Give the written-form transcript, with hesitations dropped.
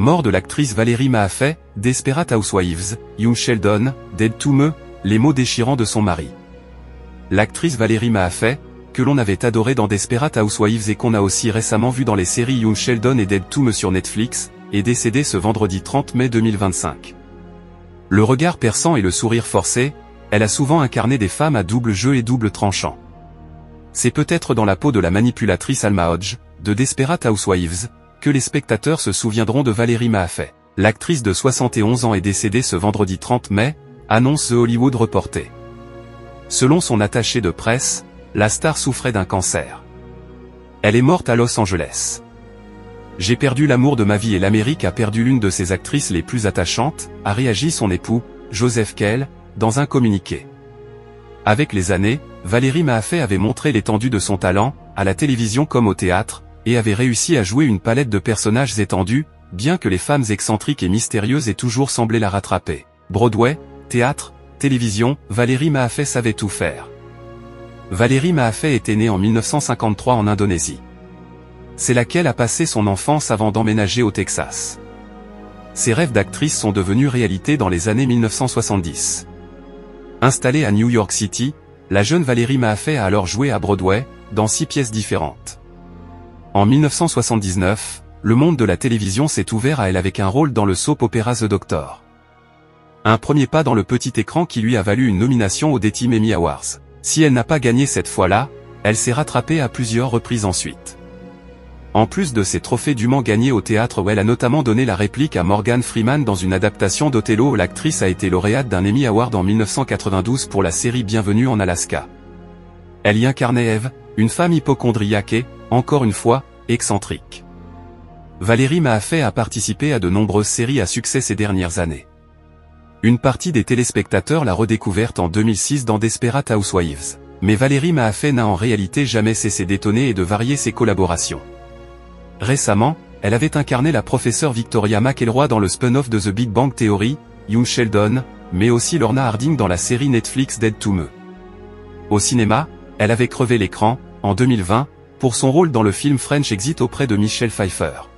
Mort de l'actrice Valérie Mahaffey, Desperate Housewives, Young Sheldon, Dead to Me, les mots déchirants de son mari. L'actrice Valérie Mahaffey, que l'on avait adorée dans Desperate Housewives et qu'on a aussi récemment vue dans les séries Young Sheldon et Dead to Me sur Netflix, est décédée ce vendredi 30 mai 2025. Le regard perçant et le sourire forcé, elle a souvent incarné des femmes à double jeu et double tranchant. C'est peut-être dans la peau de la manipulatrice Alma Hodge, de Desperate Housewives, que les spectateurs se souviendront de Valérie Mahaffey. L'actrice de 71 ans est décédée ce vendredi 30 mai, annonce The Hollywood Reporter. Selon son attaché de presse, la star souffrait d'un cancer. Elle est morte à Los Angeles. J'ai perdu l'amour de ma vie et l'Amérique a perdu l'une de ses actrices les plus attachantes, a réagi son époux, Joseph Kell, dans un communiqué. Avec les années, Valérie Mahaffey avait montré l'étendue de son talent, à la télévision comme au théâtre, et avait réussi à jouer une palette de personnages étendus, bien que les femmes excentriques et mystérieuses aient toujours semblé la rattraper. Broadway, théâtre, télévision, Valérie Mahaffey savait tout faire. Valérie Mahaffey était née en 1953 en Indonésie. C'est là qu'elle a passé son enfance avant d'emménager au Texas. Ses rêves d'actrice sont devenus réalité dans les années 1970. Installée à New York City, la jeune Valérie Mahaffey a alors joué à Broadway, dans 6 pièces différentes. En 1979, le monde de la télévision s'est ouvert à elle avec un rôle dans le soap opéra The Doctor. Un premier pas dans le petit écran qui lui a valu une nomination aux Daytime Emmy Awards. Si elle n'a pas gagné cette fois-là, elle s'est rattrapée à plusieurs reprises ensuite. En plus de ses trophées dûment gagnés au théâtre où elle a notamment donné la réplique à Morgan Freeman dans une adaptation d'Othello où l'actrice a été lauréate d'un Emmy Award en 1992 pour la série Bienvenue en Alaska. Elle y incarnait Eve, une femme hypocondriaque et, encore une fois, excentrique. Valérie Mahaffey a participé à de nombreuses séries à succès ces dernières années. Une partie des téléspectateurs l'a redécouverte en 2006 dans Desperate Housewives. Mais Valérie Mahaffey n'a en réalité jamais cessé d'étonner et de varier ses collaborations. Récemment, elle avait incarné la professeure Victoria McElroy dans le spin-off de The Big Bang Theory, Young Sheldon, mais aussi Lorna Harding dans la série Netflix Dead to Me. Au cinéma, elle avait crevé l'écran, en 2020, pour son rôle dans le film French Exit auprès de Michelle Pfeiffer.